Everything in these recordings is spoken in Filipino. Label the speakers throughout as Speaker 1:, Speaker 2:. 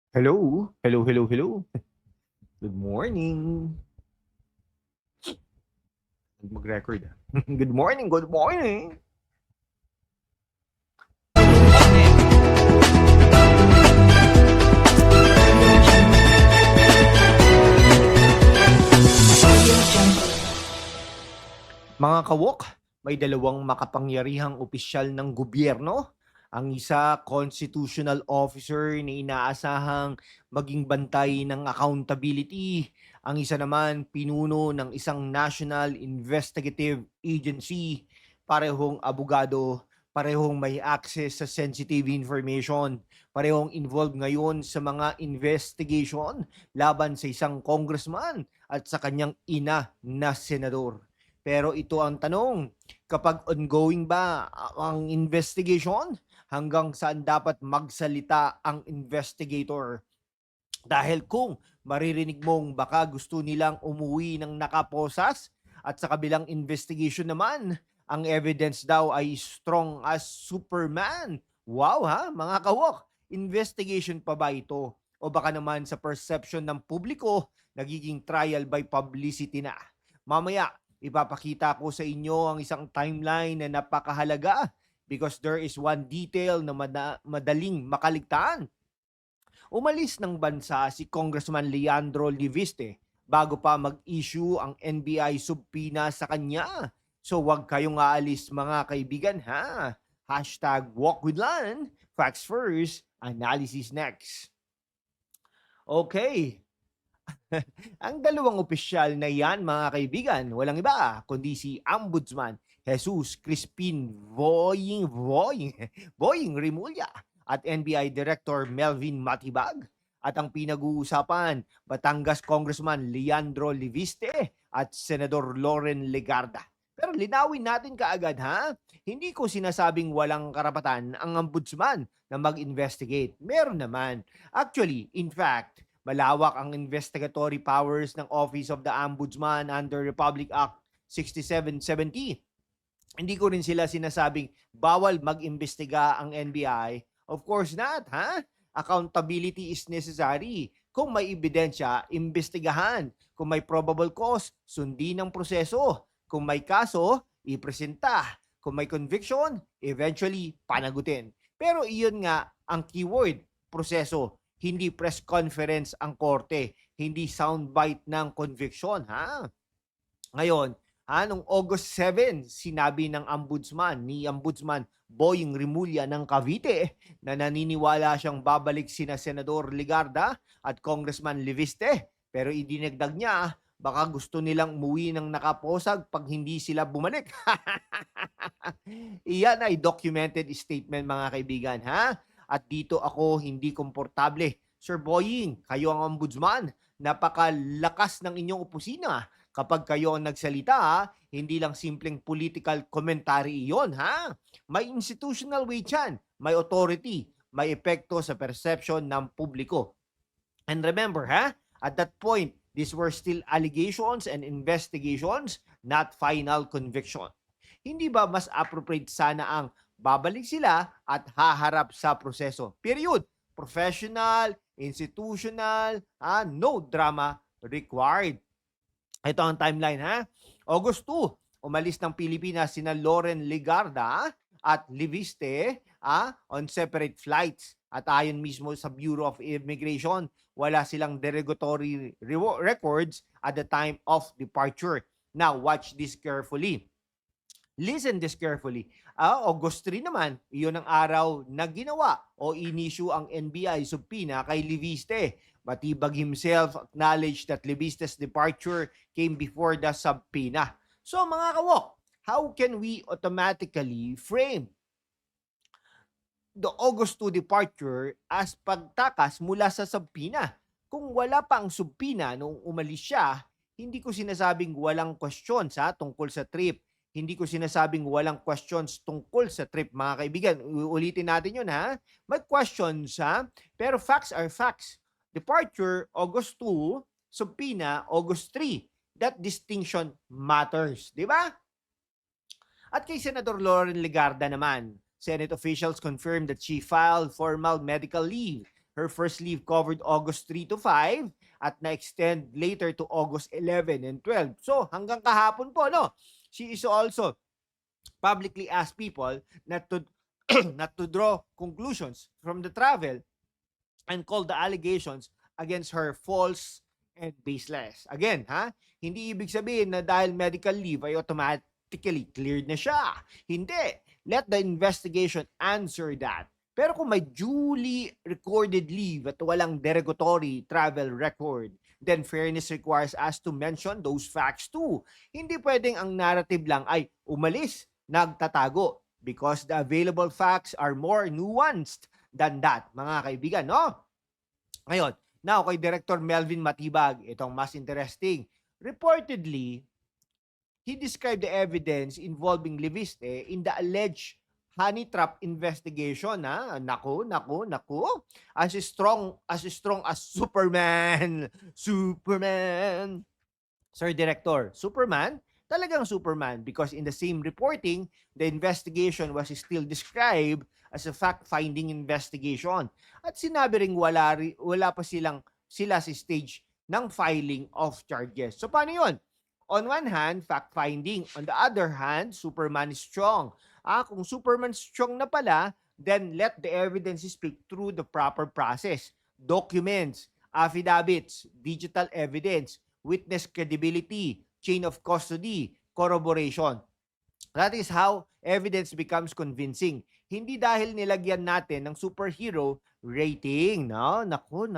Speaker 1: Hello, hello, hello, hello. Good morning. Mag-record Good morning, good morning. Mga kawok, may dalawang makapangyarihang opisyal ng gobyerno. Ang isa, constitutional officer na inaasahang maging bantay ng accountability. Ang isa naman, pinuno ng isang national investigative agency. Parehong abogado, parehong may access sa sensitive information, parehong involved ngayon sa mga investigation laban sa isang congressman at sa kanyang ina na senador. Pero ito ang tanong, kapag ongoing ba ang investigation, hanggang saan dapat magsalita ang investigator? Dahil kung maririnig mong baka gusto nilang umuwi ng nakaposas at sa kabilang investigation naman, ang evidence daw ay strong as Superman. Wow ha, mga kawok, investigation pa ba ito? O baka naman sa perception ng publiko, nagiging trial by publicity na. Mamaya, ipapakita ko sa inyo ang isang timeline na napakahalaga because there is one detail na madaling makaligtaan. Umalis ng bansa si Congressman Leandro Liviste bago pa mag-issue ang NBI subpoena sa kanya. So wag kayong aalis mga kaibigan ha. Hashtag walk with Lan. Facts first, analysis next. Okay, ang dalawang opisyal na yan, mga kaibigan, walang iba kundi si Ombudsman Jesus Crispin Boying Rimulya at NBI Director Melvin Matibag. At ang pinag-uusapan, Batangas Congressman Leandro Liviste at Senador Loren Legarda. Pero linawin natin kaagad ha, hindi ko sinasabing walang karapatan ang ombudsman na mag-investigate. Meron naman. Actually, in fact, malawak ang investigatory powers ng Office of the Ombudsman under Republic Act 6770. Hindi ko rin sila sinasabing bawal mag-imbestiga ang NBI. Of course not, ha? Accountability is necessary. Kung may ebidensya, imbestigahan. Kung may probable cause, sundin ang proseso. Kung may kaso, ipresenta. Kung may conviction, eventually panagutin. Pero iyon nga ang keyword, proseso. Hindi press conference ang korte, hindi soundbite ng conviction, ha? Ngayon, noong August 7, sinabi ng Ombudsman Boying Rimulya ng Cavite na naniniwala siyang babalik sina Senador Ligarda at Congressman Liviste. Pero idinagdag niya, baka gusto nilang umuwi ng nakaposag pag hindi sila bumalik. Iyan ay documented statement mga kaibigan, ha? At dito ako hindi komportable. Sir Boying, kayo ang ombudsman. Napakalakas ng inyong opisina. Kapag kayo ang nagsalita, hindi lang simpleng political commentary iyon, ha? May institutional weight yan, may authority, may epekto sa perception ng publiko. And remember, ha? At that point, these were still allegations and investigations, not final conviction. Hindi ba mas appropriate sana ang babalik sila at haharap sa proseso? Period. Professional, institutional, no drama required. Ito ang timeline, ha? August 2, umalis ng Pilipinas sina Loren Legarda at Liviste on separate flights. At ayon mismo sa Bureau of Immigration, wala silang derogatory records at the time of departure. Now, watch this carefully. Listen this carefully. August 3 naman, iyon ang araw na ginawa o inisyu ang NBI subpoena kay Liviste. Matibag himself acknowledged that Liviste's departure came before the subpoena. So mga kawok, how can we automatically frame the August 2 departure as pagtakas mula sa subpoena? Kung wala pa ang subpoena nung umalis siya, hindi ko sinasabing walang questions tungkol sa trip. Hindi ko sinasabing walang questions tungkol sa trip, mga kaibigan. Ulitin natin yun, ha? May questions, pero facts are facts. Departure, August 2. Subpoena, August 3. That distinction matters. Di ba? At kay Senador Loren Legarda naman, Senate officials confirmed that she filed formal medical leave. Her first leave covered August 3 to 5 at na-extend later to August 11 and 12. So, hanggang kahapon po, no? She is also publicly asked people not to not to draw conclusions from the travel and called the allegations against her false and baseless. Again, hindi ibig sabihin na dahil medical leave ay automatically cleared na siya. Hindi. Let the investigation answer that. Pero kung may duly recorded leave at walang derogatory travel record, then fairness requires us to mention those facts too. Hindi pwedeng ang narrative lang ay umalis, nagtatago, because the available facts are more nuanced than that, mga kaibigan, no? Ngayon, now kay Director Melvin Matibag, itong mas interesting. Reportedly, he described the evidence involving Leviste in the alleged honey trap investigation. Naku. As strong as Superman. Superman. Sir Director, Superman? Talagang Superman, because in the same reporting, the investigation was still described as a fact-finding investigation. At sinabi ring wala pa sila sa stage ng filing of charges. So paano yun? On one hand, fact-finding. On the other hand, Superman is strong. Kung Superman strong na pala, then let the evidence speak through the proper process. Documents, affidavits, digital evidence, witness credibility, chain of custody, corroboration. That is how evidence becomes convincing. Hindi dahil nilagyan natin ng superhero rating, no? Naku,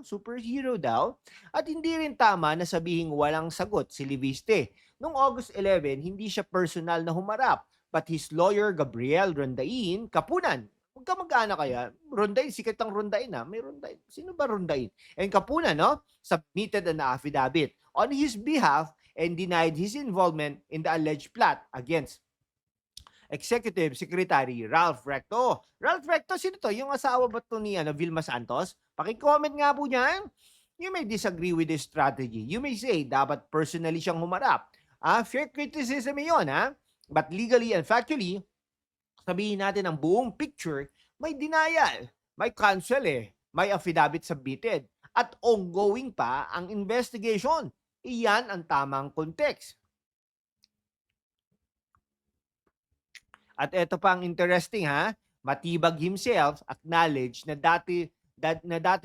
Speaker 1: superhero daw. At hindi rin tama na sabihing walang sagot si Leviste. Noong August 11, hindi siya personal na humarap, but his lawyer, Gabriel Rondain, Kapunan. Huwag ka mag-ana kaya. Rondain, sikat ang Rondain May Rondain. Sino ba Rondain? And Kapunan, no? Submitted an affidavit on his behalf and denied his involvement in the alleged plot against Executive Secretary Ralph Recto. Ralph Recto, sino to? Yung asawa ba to ni Vilma Santos? Paki-comment nga po niyan. You may disagree with this strategy. You may say, dapat personally siyang humarap. Fair criticism yun, But legally and factually, sabihin natin ang buong picture, may denial, may cancel may affidavit submitted, at ongoing pa ang investigation. Iyan ang tamang context. At ito pa ang interesting, Matibag himself acknowledged na dati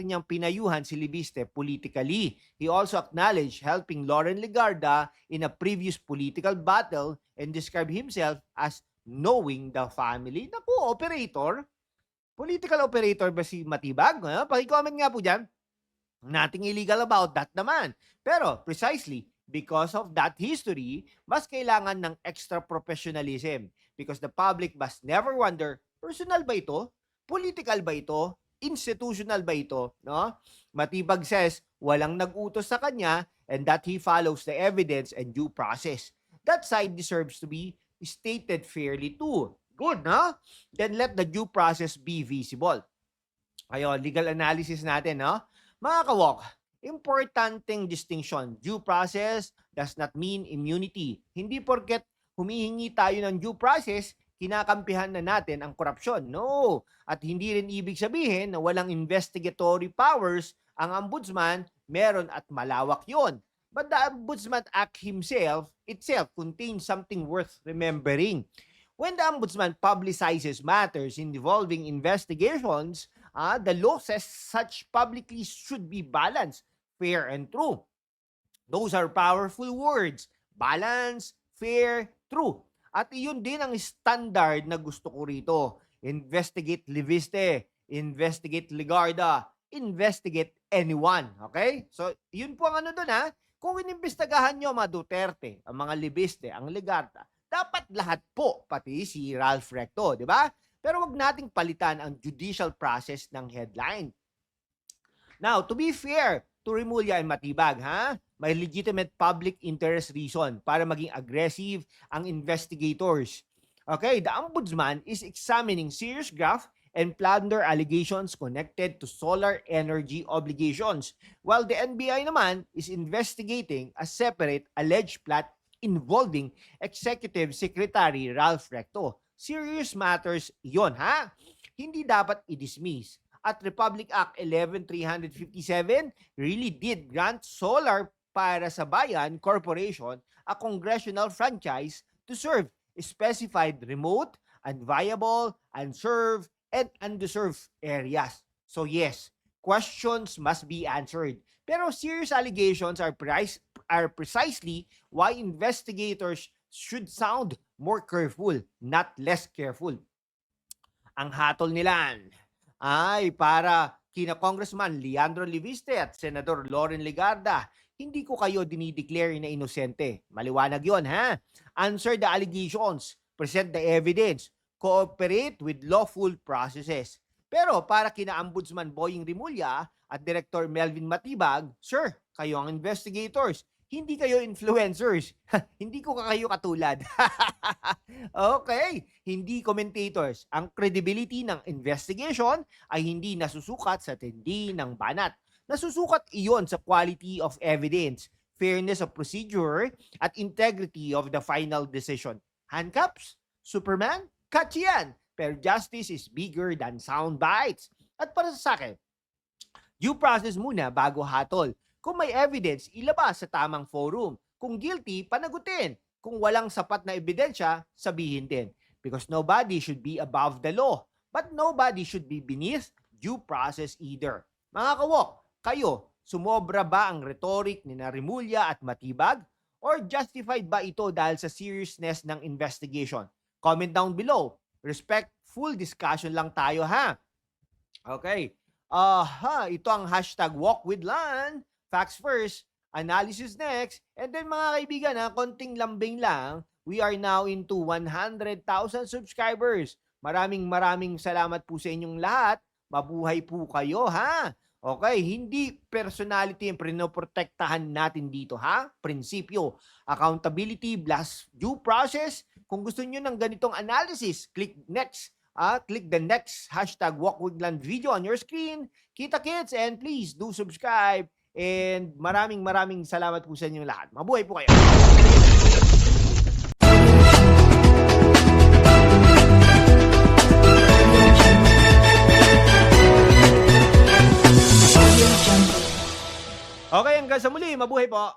Speaker 1: niyang pinayuhan si Leviste politically. He also acknowledged helping Lauren Legarda in a previous political battle and described himself as knowing the family. Naku, operator. Political operator ba si Matibag? Paki-comment nga po dyan. Nothing illegal about that naman. Pero precisely because of that history, mas kailangan ng extra professionalism because the public must never wonder, personal ba ito? Political ba ito? Institutional ba ito? No? Matibag says, walang nag-utos sa kanya and that he follows the evidence and due process. That side deserves to be stated fairly too. Good, no? Then let the due process be visible. Ayun, legal analysis natin, no? Mga kawok, importanteng distinction. Due process does not mean immunity. Hindi porket humihingi tayo ng due process, kinakampihan na natin ang korupsyon. No. At hindi rin ibig sabihin na walang investigatory powers ang ombudsman, meron at malawak yon. But the Ombudsman Act itself contains something worth remembering. When the Ombudsman publicizes matters involving investigations, the law says such publicly should be balanced, fair, and true. Those are powerful words. Balance, fair, true. At iyon din ang standard na gusto ko rito. Investigate Leviste, investigate Legarda, investigate anyone. Okay? So, yun po ang doon Kung inimbestagahan nyo mga Duterte, ang mga Leviste, ang Legarda, dapat lahat po, pati si Ralph Recto, di ba? Pero wag nating palitan ang judicial process ng headline. Now, to be fair to Remulla and Matibag, may legitimate public interest reason para maging aggressive ang investigators. Okay, the Ombudsman is examining serious graft and plunder allegations connected to solar energy obligations, while the NBI naman is investigating a separate alleged plot involving Executive Secretary Ralph Recto. Serious matters yon, Hindi dapat i-dismiss. at Republic Act 11357 really did grant Solar para sa Bayan Corporation a congressional franchise to serve specified remote, unviable, unserved, and underserved areas. So yes, questions must be answered. Pero serious allegations are precisely why investigators should sound more careful, not less careful. Ang hatol nila ay para kina Congressman Leandro Liviste at Senador Loren Legarda. Hindi ko kayo dinideclare na inosente. Maliwanag yon, ha? Answer the allegations, present the evidence, cooperate with lawful processes. Pero para kina Ombudsman Boying Rimulya at Director Melvin Matibag, sir, kayo ang investigators. Hindi kayo influencers. Hindi ko kayo katulad. Okay, hindi commentators. Ang credibility ng investigation ay hindi nasusukat sa tindi ng banat. Nasusukat iyon sa quality of evidence, fairness of procedure, at integrity of the final decision. Handcuffs? Superman? Catch yan! Pero justice is bigger than sound bites. At para sa akin, due process muna bago hatol. Kung may evidence, ilabas sa tamang forum. Kung guilty, panagutin. Kung walang sapat na ebidensya, sabihin din. Because nobody should be above the law. But nobody should be beneath due process either. Mga kawok, kayo, sumobra ba ang rhetoric ni Rimulya at Matibag? Or justified ba ito dahil sa seriousness ng investigation? Comment down below. Respectful discussion lang tayo, ha? Okay. Ito ang hashtag #WalkWithLan. Facts first, analysis next, and then mga kaibigan, konting lambing lang, we are now into 100,000 subscribers. Maraming salamat po sa inyong lahat. Mabuhay po kayo, ha? Okay, hindi personality ang pinoprotektahan natin dito, ha? Prinsipyo, accountability plus due process. Kung gusto niyo ng ganitong analysis, click next. Click the next hashtag #WalkWithLan video on your screen. Kita kids, and please do subscribe. And maraming salamat po sa inyong lahat. Mabuhay po kayo. Okay, hanggang sa muli. Mabuhay po.